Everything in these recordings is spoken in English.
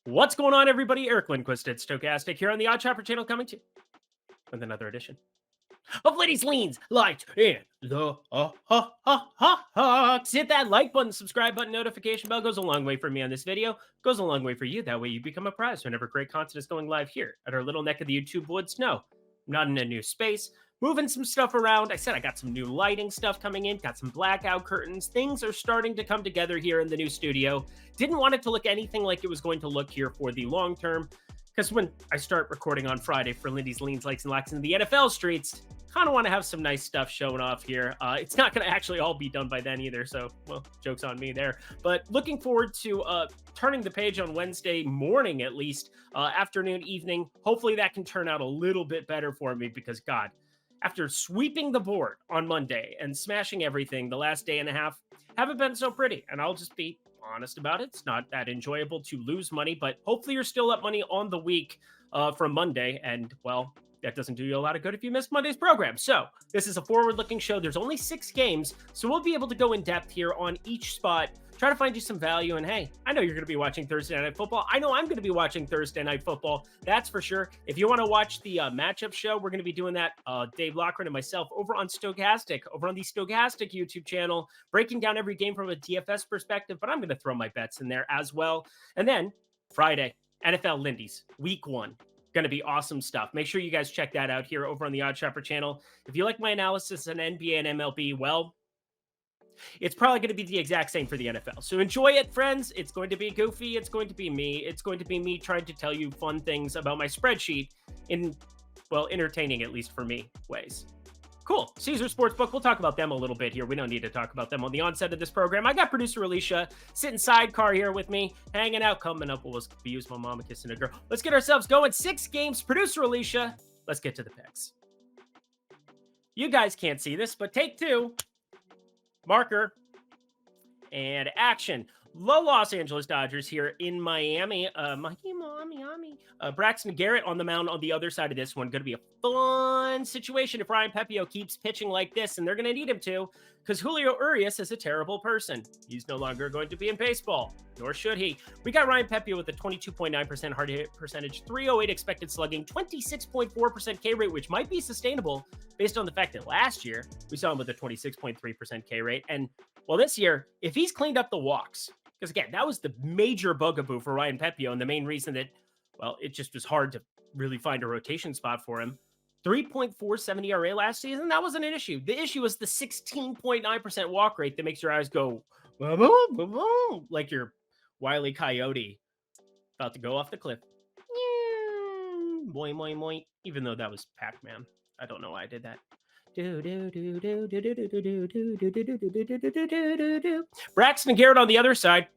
What's going on, everybody? Eric Lindquist at Stochastic here on the Odd Chopper channel, coming to you with another edition of Ladies, Leans, Lights, and the Hawks. Hit that like button, subscribe button, notification bell. Goes a long way for me on this video. Goes a long way for you. That way you become a prize whenever great content is going live here at our little neck of the YouTube woods. No, I'm not in a new space. Moving some stuff around. I said I got some new lighting stuff coming in, got some blackout curtains. Things are starting to come together here in the new studio. Didn't want it to look anything like it was going to look here for the long term, because when I start recording on Friday for Lindy's Leans, Likes, and Locks in the NFL streets, kind of want to have some nice stuff showing off here. It's not going to actually all be done by then either, so, well, joke's on me there. But looking forward to turning the page on Wednesday morning, at least, afternoon, evening. Hopefully that can turn out a little bit better for me, because, God, after sweeping the board on Monday and smashing everything the last day and a half, haven't been so pretty. And I'll just be honest about it. It's not that enjoyable to lose money, but hopefully you're still up money on the week from Monday. And, well, that doesn't do you a lot of good if you missed Monday's program. So this is a forward-looking show. There's only 6 games, so we'll be able to go in depth here on each spot, try to find you some value. And hey, I know you're going to be watching Thursday Night Football. I know I'm going to be watching Thursday Night Football. That's for sure. If you want to watch the matchup show, we're going to be doing that, Dave Lochran and myself, over on Stochastic, over on the Stochastic YouTube channel, breaking down every game from a DFS perspective. But I'm going to throw my bets in there as well. And then Friday, NFL Lindy's Week 1. Going to be awesome stuff. Make sure you guys check that out here over on the Odd Shopper channel. If you like my analysis on NBA and MLB, well, it's probably going to be the exact same for the NFL. So enjoy it, friends. It's going to be goofy. It's going to be me. It's going to be me trying to tell you fun things about my spreadsheet in, well, entertaining, at least for me, ways. Cool. Caesar Sportsbook. We'll talk about them a little bit here. We don't need to talk about them on the onset of this program. I got producer Alicia sitting sidecar here with me, hanging out. Coming up, we'll use my mama kissing a girl. Let's get ourselves going. 6 games. Producer Alicia. Let's get to the picks. You guys can't see this, but take 2. Marker and action. Low Los Angeles Dodgers here in Miami. Miami. Braxton Garrett on the mound on the other side of this one. Going to be a fun situation if Ryan Pepiot keeps pitching like this, and they're going to need him to, because Julio Urias is a terrible person. He's no longer going to be in baseball, nor should he. We got Ryan Pepiot with a 22.9% hard hit percentage, 308 expected slugging, 26.4% K rate, which might be sustainable based on the fact that last year we saw him with a 26.3% K rate. And, well, this year, if he's cleaned up the walks, because, again, that was the major bugaboo for Ryan Pepiot, and the main reason that, well, it just was hard to really find a rotation spot for him. 3.47 ERA last season, that wasn't an issue. The issue was the 16.9% walk rate that makes your eyes go, like your Wile E. Coyote about to go off the cliff. Boing, boing, boing. Even though that was Pac-Man. I don't know why I did that. Braxton Garrett on the other side.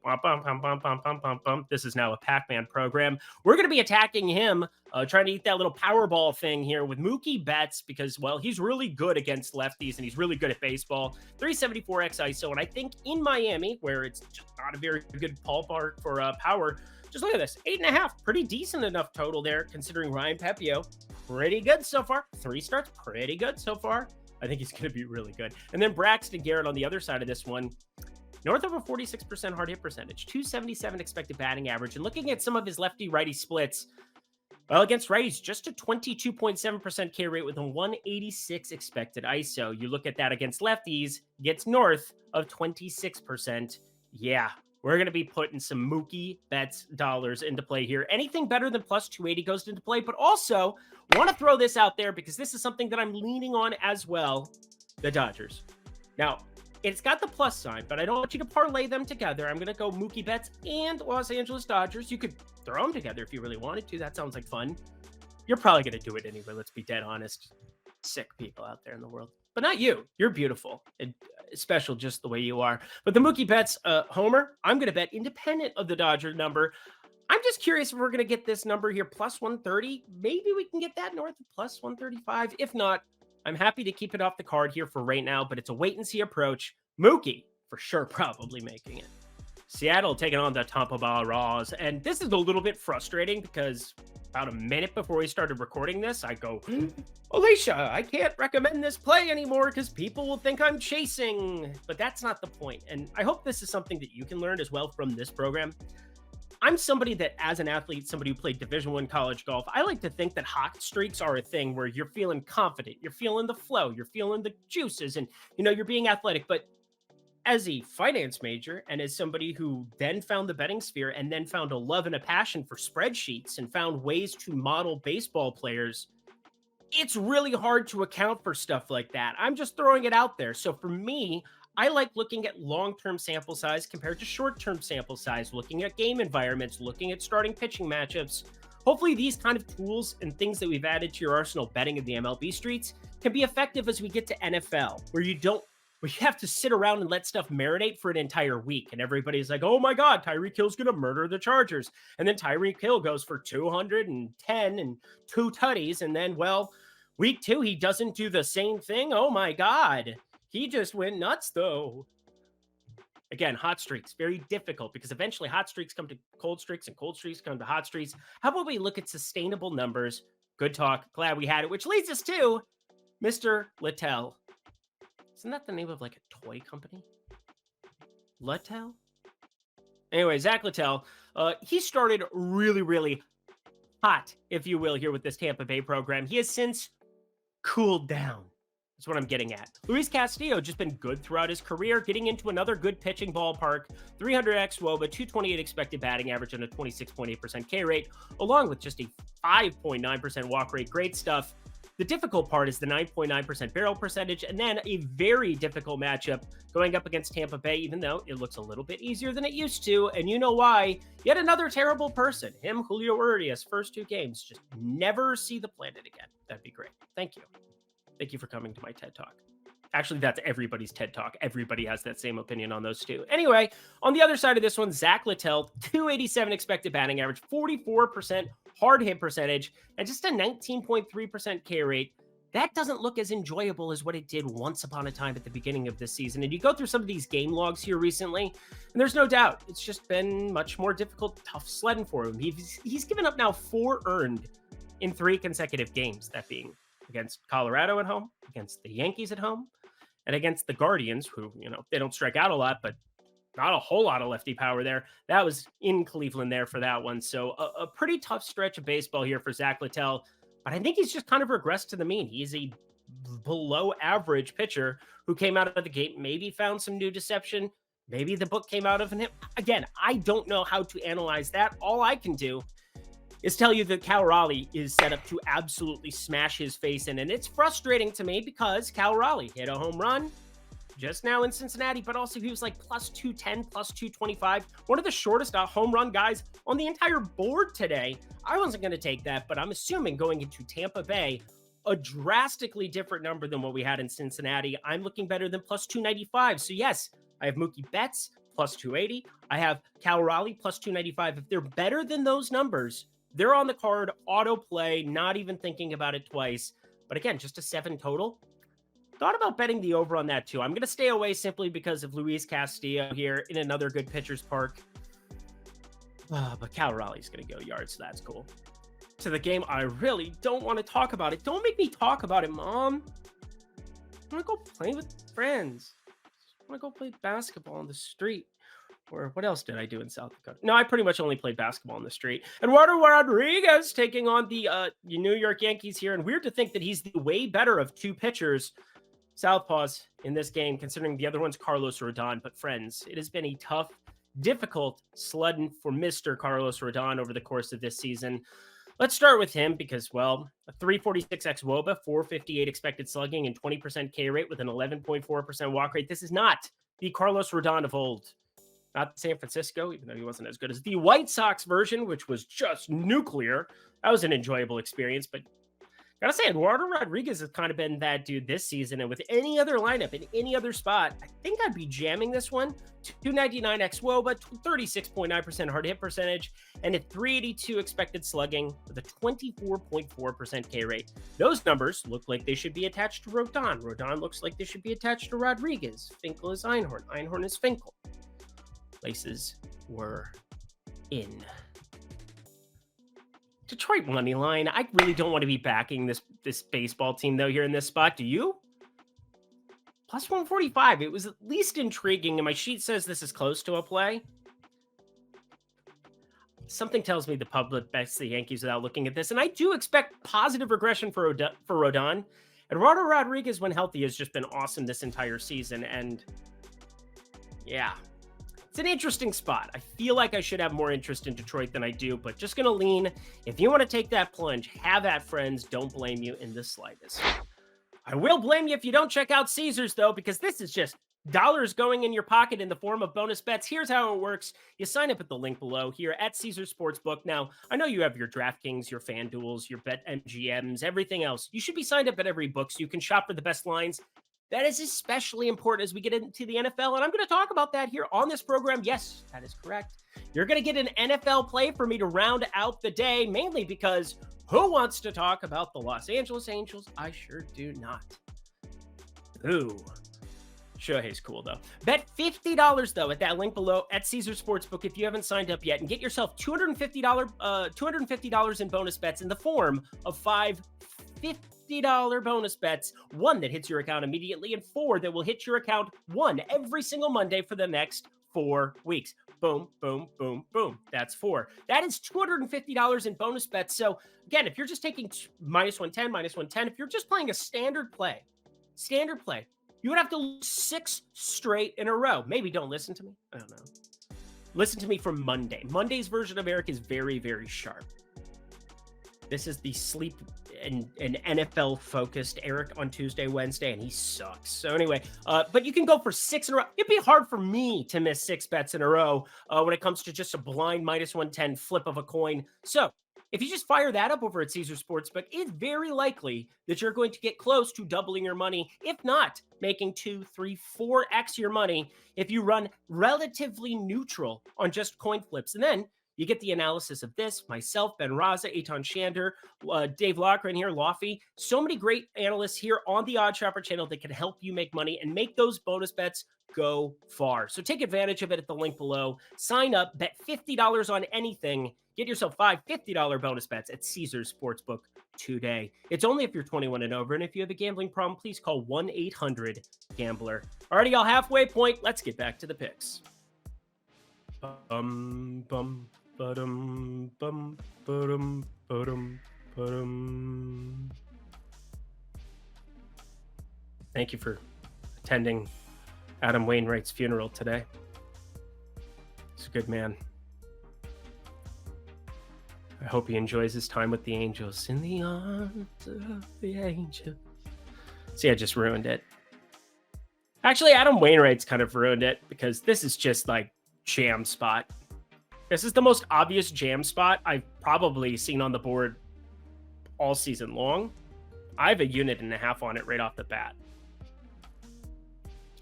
This is now a Pac-Man program. We're going to be attacking him, trying to eat that little Powerball thing here with Mookie Betts, because, well, he's really good against lefties and he's really good at baseball. 374 X ISO, and I think in Miami, where it's just not a very good ballpark for power, just look at this, 8.5, pretty decent enough total there, considering Ryan Pepiot, pretty good so far. 3 starts, pretty good so far. I think he's going to be really good. And then Braxton Garrett on the other side of this one, north of a 46% hard hit percentage, 277 expected batting average. And looking at some of his lefty-righty splits, well, against righties, just a 22.7% K rate with a 186 expected ISO. You look at that against lefties, gets north of 26%. Yeah. We're going to be putting some Mookie Betts dollars into play here. Anything better than plus 280 goes into play, but also want to throw this out there because this is something that I'm leaning on as well, the Dodgers. Now, it's got the plus sign, but I don't want you to parlay them together. I'm going to go Mookie Betts and Los Angeles Dodgers. You could throw them together if you really wanted to. That sounds like fun. You're probably going to do it anyway. Let's be dead honest. Sick people out there in the world. But not you. You're beautiful and special just the way you are. But the Mookie Betts homer, I'm going to bet independent of the Dodger number. I'm just curious if we're going to get this number here, plus 130. Maybe we can get that north of plus 135. If not, I'm happy to keep it off the card here for right now, but it's a wait-and-see approach. Mookie, for sure, probably making it. Seattle taking on the Tampa Bay Raws. And this is a little bit frustrating because about a minute before we started recording this, I go, Alicia, I can't recommend this play anymore because people will think I'm chasing. But that's not the point. And I hope this is something that you can learn as well from this program. I'm somebody that, as an athlete, somebody who played Division I college golf, I like to think that hot streaks are a thing where you're feeling confident, you're feeling the flow, you're feeling the juices, and you're being athletic. But as a finance major and as somebody who then found the betting sphere and then found a love and a passion for spreadsheets and found ways to model baseball players, it's really hard to account for stuff like that. I'm just throwing it out there. So for me, I like looking at long-term sample size compared to short-term sample size, looking at game environments, looking at starting pitching matchups. Hopefully these kind of tools and things that we've added to your arsenal betting in the MLB streets can be effective as we get to NFL, where you have to sit around and let stuff marinate for an entire week. And everybody's like, oh my God, Tyreek Hill's going to murder the Chargers. And then Tyreek Hill goes for 210 and 2 tutties. And then, well, week 2, he doesn't do the same thing. Oh my God. He just went nuts, though. Again, hot streaks, very difficult because eventually hot streaks come to cold streaks and cold streaks come to hot streaks. How about we look at sustainable numbers? Good talk. Glad we had it, which leads us to Mr. Littell. Isn't that the name of like a toy company? Littell? Anyway, Zach Littell, he started really, really hot, if you will, here with this Tampa Bay program. He has since cooled down. That's what I'm getting at. Luis Castillo just been good throughout his career, getting into another good pitching ballpark, 300 xWOBA, 228 expected batting average, and a 26.8% K rate, along with just a 5.9% walk rate. Great stuff. The difficult part is the 9.9% barrel percentage, and then a very difficult matchup going up against Tampa Bay, even though it looks a little bit easier than it used to. And you know why? Yet another terrible person. Him, Julio Urias, first 2 games. Just never see the planet again. That'd be great. Thank you. Thank you for coming to my TED Talk. Actually, that's everybody's TED Talk. Everybody has that same opinion on those two. Anyway, on the other side of this one, Zach Littell, 287 expected batting average, 44% hard hit percentage, and just a 19.3% K rate. That doesn't look as enjoyable as what it did once upon a time at the beginning of this season. And you go through some of these game logs here recently, and there's no doubt it's just been much more difficult, tough sledding for him. He's given up now 4 earned in 3 consecutive games, that being against Colorado at home, against the Yankees at home, and against the Guardians, who, they don't strike out a lot, but not a whole lot of lefty power there. That was in Cleveland there for that one. So a pretty tough stretch of baseball here for Zach Littell, but I think he's just kind of regressed to the mean. He's a below average pitcher who came out of the gate, maybe found some new deception. Maybe the book came out of him. Again, I don't know how to analyze that. All I can do is tell you that Cal Raleigh is set up to absolutely smash his face in. And it's frustrating to me because Cal Raleigh hit a home run just now in Cincinnati, but also he was like plus 210, plus 225. One of the shortest home run guys on the entire board today. I wasn't going to take that, but I'm assuming going into Tampa Bay, a drastically different number than what we had in Cincinnati. I'm looking better than plus 295. So yes, I have Mookie Betts plus 280. I have Cal Raleigh plus 295. If they're better than those numbers, they're on the card, auto play, not even thinking about it twice. But again, just a 7 total. Thought about betting the over on that too. I'm going to stay away simply because of Luis Castillo here in another good pitcher's park. But Cal Raleigh's going to go yards, so that's cool. To the game, I really don't want to talk about it. Don't make me talk about it, Mom. I want to go play with friends. I want to go play basketball on the street. Or what else did I do in South Dakota? No, I pretty much only played basketball on the street. Eduardo Rodriguez taking on the New York Yankees here. And weird to think that he's the way better of 2 pitchers, southpaws, in this game, considering the other one's Carlos Rodon. But friends, it has been a tough, difficult sledding for Mr. Carlos Rodon over the course of this season. Let's start with him because, well, a 346 xWOBA, 458 expected slugging, and 20% K rate with an 11.4% walk rate. This is not the Carlos Rodon of old. Not San Francisco, even though he wasn't as good as the White Sox version, which was just nuclear. That was an enjoyable experience, but gotta say, Eduardo Rodriguez has kind of been that dude this season, and with any other lineup in any other spot, I think I'd be jamming this one. 299 xWOBA, 36.9% hard hit percentage, and a 382 expected slugging with a 24.4% K rate. Those numbers look like they should be attached to Rodon. Rodon looks like they should be attached to Rodriguez. Finkel is Einhorn. Einhorn is Finkel. Places were in. Detroit money line. I really don't want to be backing this baseball team though here in this spot. Do you? Plus 145. It was at least intriguing, and my sheet says this is close to a play. Something tells me the public bets the Yankees without looking at this, and I do expect positive regression for Rodon. Eduardo Rodriguez, when healthy, has just been awesome this entire season, and yeah, it's an interesting spot. I feel like I should have more interest in Detroit than I do, but just going to lean. If you want to take that plunge, have at, friends. Don't blame you in the slightest. I will blame you if you don't check out Caesars, though, because this is just dollars going in your pocket in the form of bonus bets. Here's how it works. You sign up at the link below here at Caesars Sportsbook. Now, I know you have your DraftKings, your FanDuels, your BetMGMs, everything else. You should be signed up at every book so you can shop for the best lines. That is especially important as we get into the NFL, and I'm going to talk about that here on this program. Yes, that is correct. You're going to get an NFL play for me to round out the day, mainly because who wants to talk about the Los Angeles Angels? I sure do not. Ooh. Shohei's cool, though. Bet $50, though, at that link below at Caesars Sportsbook if you haven't signed up yet, and get yourself $250 in bonus bets in the form of $50 bonus bets, one that hits your account immediately, and 4 that will hit your account every single Monday for the next 4 weeks. Boom, boom, boom, boom. That's 4. That is $250 in bonus bets. So again, if you're just taking minus 110, if you're just playing a standard play, you would have to lose 6 straight in a row. Maybe don't listen to me. I don't know. Listen to me from Monday. Monday's version of Eric is very, very sharp. This is the sleep and NFL focused Eric on Tuesday, Wednesday, and he sucks. So anyway, but you can go for 6 in a row. It'd be hard for me to miss 6 bets in a row when it comes to just a blind minus 110 flip of a coin. So if you just fire that up over at Caesars Sportsbook, it's very likely that you're going to get close to doubling your money, if not making 2, 3, 4x your money if you run relatively neutral on just coin flips. And then you get the analysis of this, myself, Ben Raza, Eitan Shander, Dave Lochran here, Lofty. So many great analysts here on the Odd Shopper channel that can help you make money and make those bonus bets go far. So take advantage of it at the link below. Sign up, bet $50 on anything. Get yourself 5 $50 bonus bets at Caesars Sportsbook today. It's only if you're 21 and over, and if you have a gambling problem, please call 1-800-GAMBLER. Alrighty, y'all, halfway point. Let's get back to the picks. Bum, bum. Ba-dum, bum, ba-dum, ba-dum, ba-dum. Thank you for attending Adam Wainwright's funeral today. He's a good man. I hope he enjoys his time with the Angels. In the arms of the angels. See, I just ruined it. Actually, Adam Wainwright's kind of ruined it because this is just like jam spot. This is the most obvious jam spot I've probably seen on the board all season long. I have a unit and a half on it right off the bat.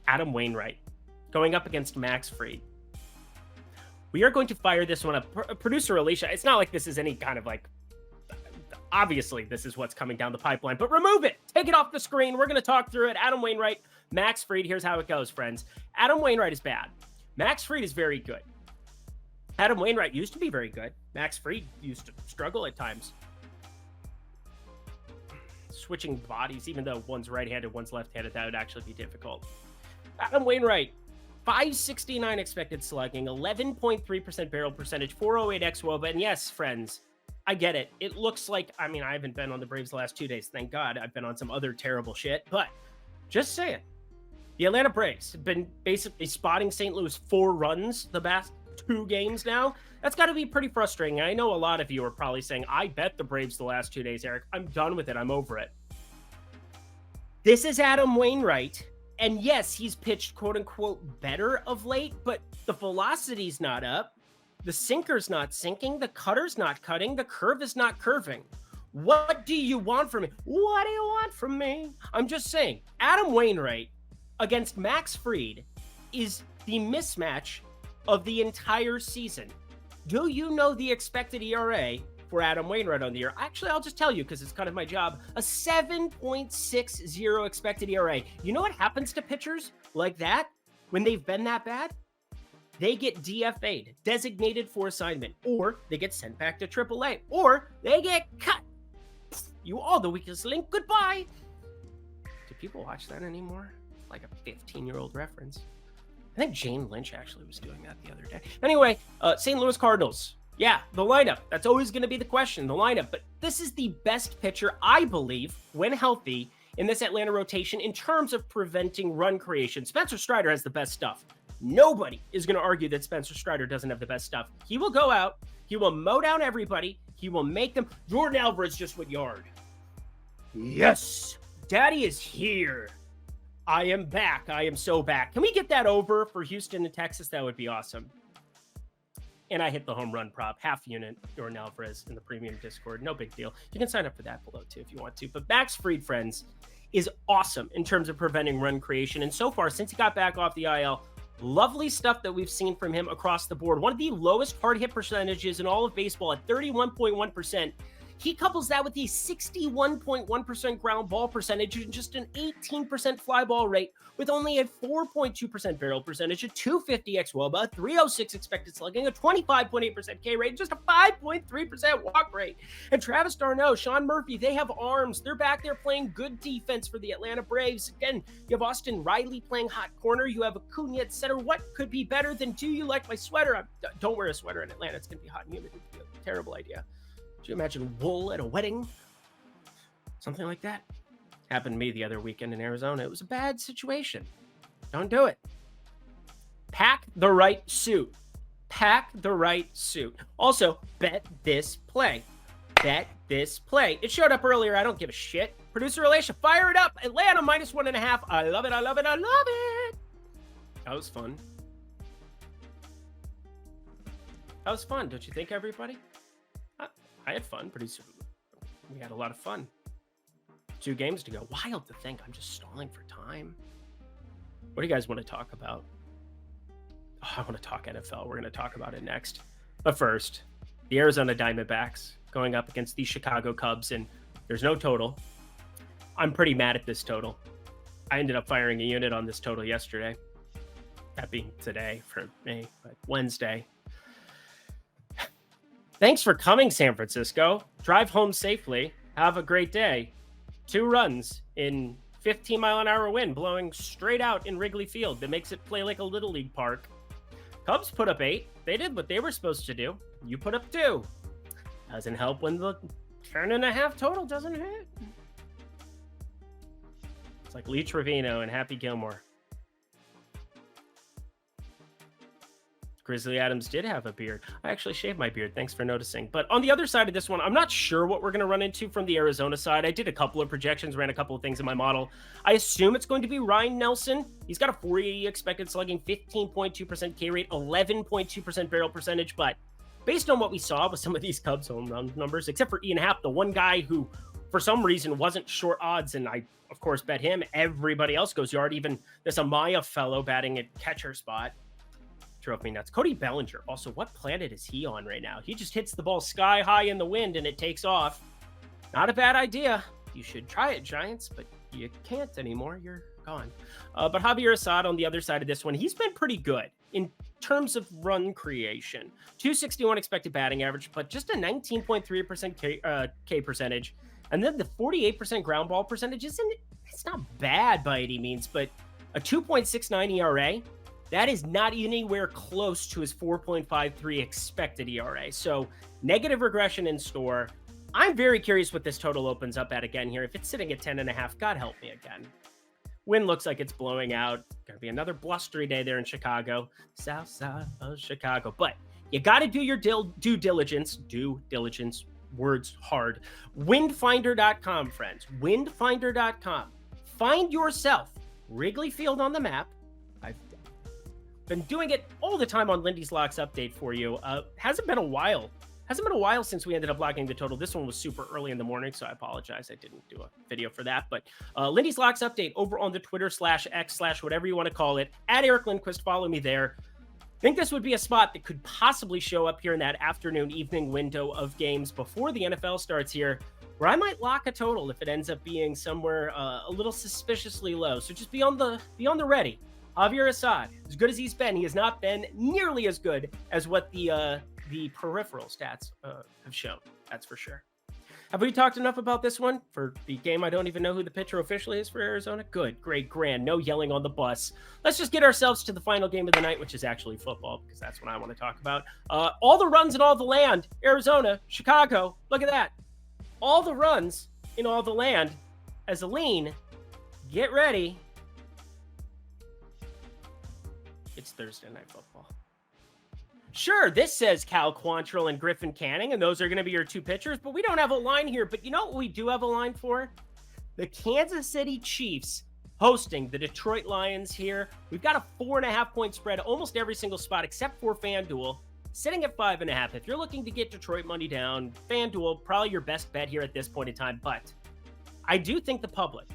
Adam Wainwright going up against Max Fried. We are going to fire this one up. Producer Alicia, it's not like this is any kind of like, obviously this is what's coming down the pipeline, but remove it. Take it off the screen. We're going to talk through it. Adam Wainwright, Max Fried. Here's how it goes, friends. Adam Wainwright is bad. Max Fried is very good. Adam Wainwright used to be very good. Max Fried used to struggle at times. Switching bodies, even though one's right-handed, one's left-handed, that would actually be difficult. Adam Wainwright, 569 expected slugging, 11.3% barrel percentage, 408 xWOBA, and yes, friends, I get it. It looks like, I mean, I haven't been on the Braves the last 2 days. Thank God. I've been on some other terrible shit, but just saying. The Atlanta Braves have been basically spotting St. Louis 4 runs the past 2 games now. That's got to be pretty frustrating. I know a lot of you are probably saying, I bet the Braves the last 2 days, Eric. I'm done with it. I'm over it. This is Adam Wainwright. And yes, he's pitched quote unquote better of late, but the velocity's not up. The sinker's not sinking. The cutter's not cutting. The curve is not curving. What do you want from me? What do you want from me? I'm just saying, Adam Wainwright against Max Fried is the mismatch of the entire season. Do you know the expected ERA for Adam Wainwright on the year? Actually, I'll just tell you because it's kind of my job. A 7.60 expected ERA. You know what happens to pitchers like that when they've been that bad? They get DFA'd, designated for assignment, or they get sent back to AAA, or they get cut. You are the weakest link. Goodbye. Do people watch that anymore? Like a 15-year-old reference. I think Jane Lynch actually was doing that the other day. Anyway, St. Louis Cardinals Yeah, the lineup. That's always going to be the question, the lineup. But this is the best pitcher, I believe, when healthy in this Atlanta rotation in terms of preventing run creation. Spencer Strider has the best stuff. Nobody is going to argue that Spencer Strider doesn't have the best stuff. He will go out. He will mow down everybody. He will make them. Jordan Alvarez just went yard. Yes, Daddy is here. I am back. I am so back. Can we get that over for Houston and Texas? That would be awesome. And I hit the home run prop, half unit, Jordan Alvarez in the premium Discord. No big deal. You can sign up for that below too if you want to. But Max Fried, friends, is awesome in terms of preventing run creation. And so far, since he got back off the IL, lovely stuff that we've seen from him across the board. One of the lowest hard hit percentages in all of baseball at 31.1%. He couples that with a 61.1% ground ball percentage and just an 18% fly ball rate with only a 4.2% barrel percentage, a 250 xWOBA, a 306 expected slugging, a 25.8% K rate, just a 5.3% walk rate. And Travis d'Arnaud, Sean Murphy, they have arms. They're back there playing good defense for the Atlanta Braves. Again, you have Austin Riley playing hot corner. You have Acuna at center. What could be better than do you like my sweater? Don't wear a sweater in Atlanta. It's going to be hot and humid. It's a terrible idea. Could you imagine wool at a wedding? Something like that. Happened to me the other weekend in Arizona. It was a bad situation. Don't do it. Pack the right suit. Pack the right suit. Also, bet this play. Bet this play. It showed up earlier. I don't give a shit. Producer relation, fire it up. Atlanta -1.5. I love it. I love it. I love it. That was fun. That was fun. Don't you think, everybody? I had fun. We had a lot of fun. 2 games to go. Wild to think I'm just stalling for time. What do you guys want to talk about? Oh, I want to talk NFL. We're going to talk about it next. But first, the Arizona Diamondbacks going up against the Chicago Cubs, and there's no total. I'm pretty mad at this total. I ended up firing a unit on this total yesterday. That being today for me, but Wednesday. Thanks for coming, San Francisco. Drive home safely. Have a great day. 2 runs in 15-mile-an-hour wind blowing straight out in Wrigley Field that makes it play like a Little League park. Cubs put up 8. They did what they were supposed to do. You put up 2. Doesn't help when the 10.5 total doesn't hit. It's like Lee Trevino and Happy Gilmore. Grizzly Adams did have a beard. I actually shaved my beard. Thanks for noticing. But on the other side of this one, I'm not sure what we're going to run into from the Arizona side. I did a couple of projections, ran a couple of things in my model. I assume it's going to be Ryan Nelson. He's got a 480 expected slugging, 15.2% K rate, 11.2% barrel percentage. But based on what we saw with some of these Cubs home run numbers, except for Ian Happ, the one guy who for some reason wasn't short odds, and I, of course, bet him. Everybody else goes yard, even this Amaya fellow batting at catcher spot. Drove me nuts. Cody Bellinger. Also, what planet is he on right now? He just hits the ball sky high in the wind and it takes off. Not a bad idea. You should try it, Giants, but you can't anymore. You're gone. But Javier Assad on the other side of this one, he's been pretty good in terms of run creation. 261 expected batting average, but just a 19.3% K percentage. And then the 48% ground ball percentage it's not bad by any means, but a 2.69 ERA. That is not anywhere close to his 4.53 expected ERA. So negative regression in store. I'm very curious what this total opens up at again here. If it's sitting at 10.5, God help me again. Wind looks like it's blowing out. Going to be another blustery day there in Chicago. South side of Chicago. But you got to do your due diligence. Due diligence. Words hard. Windfinder.com, friends. Windfinder.com. Find yourself Wrigley Field on the map. I've been doing it all the time on Lindy's Locks update for you. Hasn't been a while since we ended up locking the total. This one was super early in the morning, so I apologize. I didn't do a video for that. But Lindy's Locks update over on the Twitter /X/ whatever you want to call it. At Eric Lindquist, follow me there. I think this would be a spot that could possibly show up here in that afternoon, evening window of games before the NFL starts here, where I might lock a total if it ends up being somewhere a little suspiciously low. So just be on the ready. Javier Assad, as good as he's been, he has not been nearly as good as what the peripheral stats have shown. That's for sure. Have we talked enough about this one for the game? I don't even know who the pitcher officially is for Arizona. Good, great, grand. No yelling on the bus. Let's just get ourselves to the final game of the night, which is actually football, because that's what I want to talk about. All the runs in all the land. Arizona, Chicago. Look at that. All the runs in all the land. As a lean, get ready. It's Thursday Night Football. Sure, this says Cal Quantrill and Griffin Canning, and those are going to be your two pitchers, but we don't have a line here. But you know what we do have a line for? The Kansas City Chiefs hosting the Detroit Lions here. We've got a 4.5-point spread, almost every single spot except for FanDuel, sitting at 5.5. If you're looking to get Detroit money down, FanDuel, probably your best bet here at this point in time. But I do think the public,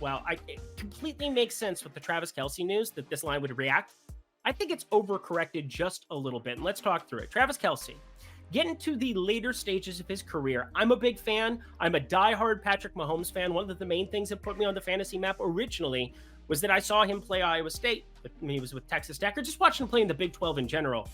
it completely makes sense with the Travis Kelce news that this line would react. I think it's overcorrected just a little bit. And let's talk through it. Travis Kelce, getting to the later stages of his career. I'm a big fan. I'm a diehard Patrick Mahomes fan. One of the main things that put me on the fantasy map originally was that I saw him play Iowa State when he was with Texas Tech, or just watching him play in the Big 12 in general.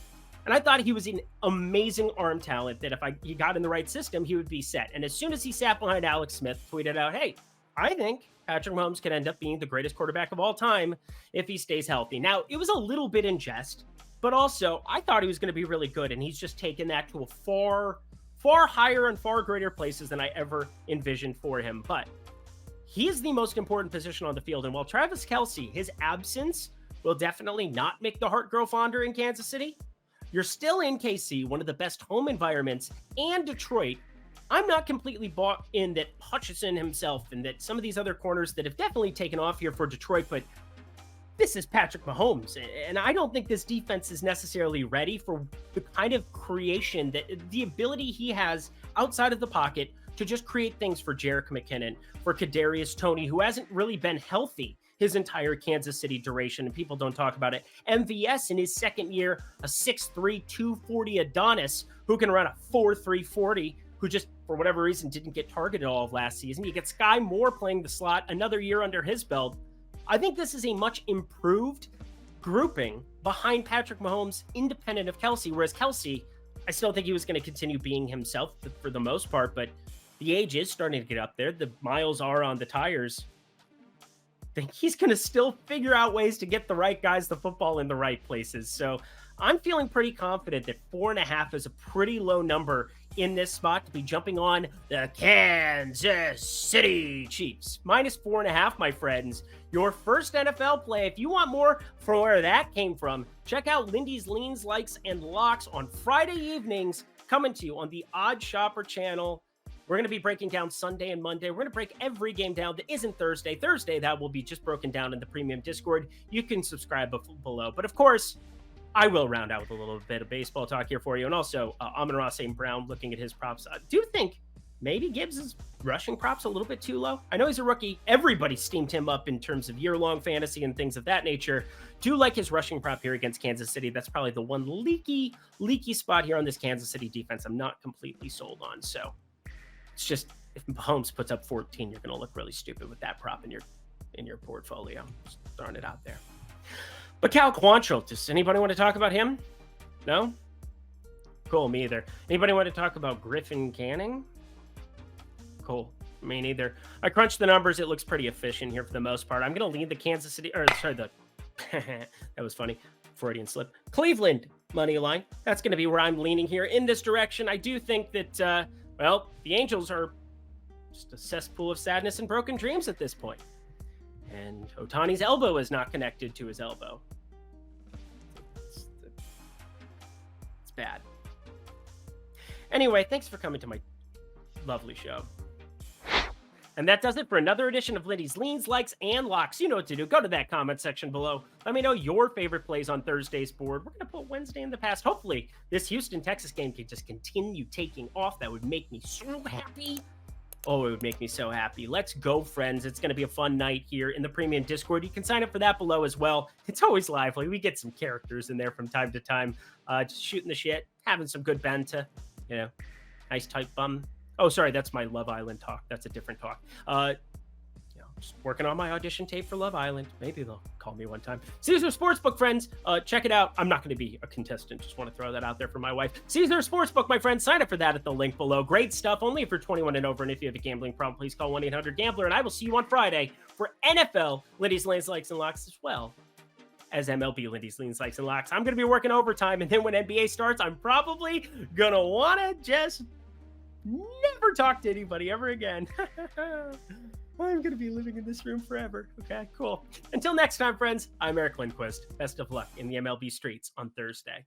And I thought he was an amazing arm talent that if he got in the right system, he would be set. And as soon as he sat behind Alex Smith, tweeted out, hey, I think Patrick Mahomes could end up being the greatest quarterback of all time if he stays healthy. Now, it was a little bit in jest, but also I thought he was going to be really good, and he's just taken that to a far, far higher and far greater places than I ever envisioned for him. But he is the most important position on the field, and while Travis Kelce, his absence will definitely not make the heart grow fonder in Kansas City, you're still in KC, one of the best home environments, and Detroit. I'm not completely bought in that Hutchinson himself and that some of these other corners that have definitely taken off here for Detroit, but this is Patrick Mahomes, and I don't think this defense is necessarily ready for the kind of creation, that the ability he has outside of the pocket to just create things for Jerick McKinnon, for Kadarius Toney, who hasn't really been healthy his entire Kansas City duration, and people don't talk about it. MVS in his second year, a 6'3", 240 Adonis who can run a 4.3 40, who just, for whatever reason, didn't get targeted all of last season. You get Sky Moore playing the slot, another year under his belt. I think this is a much improved grouping behind Patrick Mahomes, independent of Kelce, whereas Kelce, I still think he was going to continue being himself for the most part, but the age is starting to get up there. The miles are on the tires. I think he's going to still figure out ways to get the right guys the football in the right places. So I'm feeling pretty confident that 4.5 is a pretty low number in this spot to be jumping on the Kansas City Chiefs. -4.5, my friends. Your first NFL play. If you want more from where that came from, check out Lindy's Leans, Likes, and Locks on Friday evenings, coming to you on the Odd Shopper channel. We're going to be breaking down Sunday and Monday. We're going to break every game down that isn't Thursday. Thursday, that will be just broken down in the premium Discord. You can subscribe below. But of course, I will round out with a little bit of baseball talk here for you. And also, Amon-Ra St. Brown, looking at his props. I do think maybe Gibbs' rushing props a little bit too low. I know he's a rookie. Everybody steamed him up in terms of year-long fantasy and things of that nature. Do like his rushing prop here against Kansas City. That's probably the one leaky spot here on this Kansas City defense I'm not completely sold on. So it's just, if Mahomes puts up 14, you're going to look really stupid with that prop in your portfolio. Just throwing it out there. But Cal Quantrill, does anybody want to talk about him? No? Cool, me either. Anybody want to talk about Griffin Canning? Cool, me neither. I crunched the numbers. It looks pretty efficient here for the most part. I'm going to lead the Kansas City, that was funny. Freudian slip. Cleveland money line. That's going to be where I'm leaning here in this direction. I do think that, the Angels are just a cesspool of sadness and broken dreams at this point. And Ohtani's elbow is not connected to his elbow. It's bad. Anyway, thanks for coming to my lovely show. And that does it for another edition of Lindy's Leans, Likes, and Locks. You know what to do. Go to that comment section below. Let me know your favorite plays on Thursday's board. We're going to put Wednesday in the past. Hopefully, this Houston-Texas game can just continue taking off. That would make me so happy. Oh, it would make me so happy. Let's go, friends. It's going to be a fun night here in the premium Discord. You can sign up for that below as well. It's always lively. We get some characters in there from time to time. Just shooting the shit, having some good banter. Nice tight bum. Oh, sorry, that's my Love Island talk. That's a different talk. just working on my audition tape for Love Island. Maybe they'll call me one time. Caesar Sportsbook, friends. Check it out. I'm not going to be a contestant. Just want to throw that out there for my wife. Caesar Sportsbook, my friends. Sign up for that at the link below. Great stuff. Only if you're 21 and over. And if you have a gambling problem, please call 1-800-GAMBLER. And I will see you on Friday for NFL Lindy's Lanes, Likes, and Locks, as well as MLB Lindy's Leans, Likes, and Locks. I'm going to be working overtime. And then when NBA starts, I'm probably going to want to just never talk to anybody ever again. I'm going to be living in this room forever. Okay, cool. Until next time, friends, I'm Eric Lindquist. Best of luck in the MLB streets on Thursday.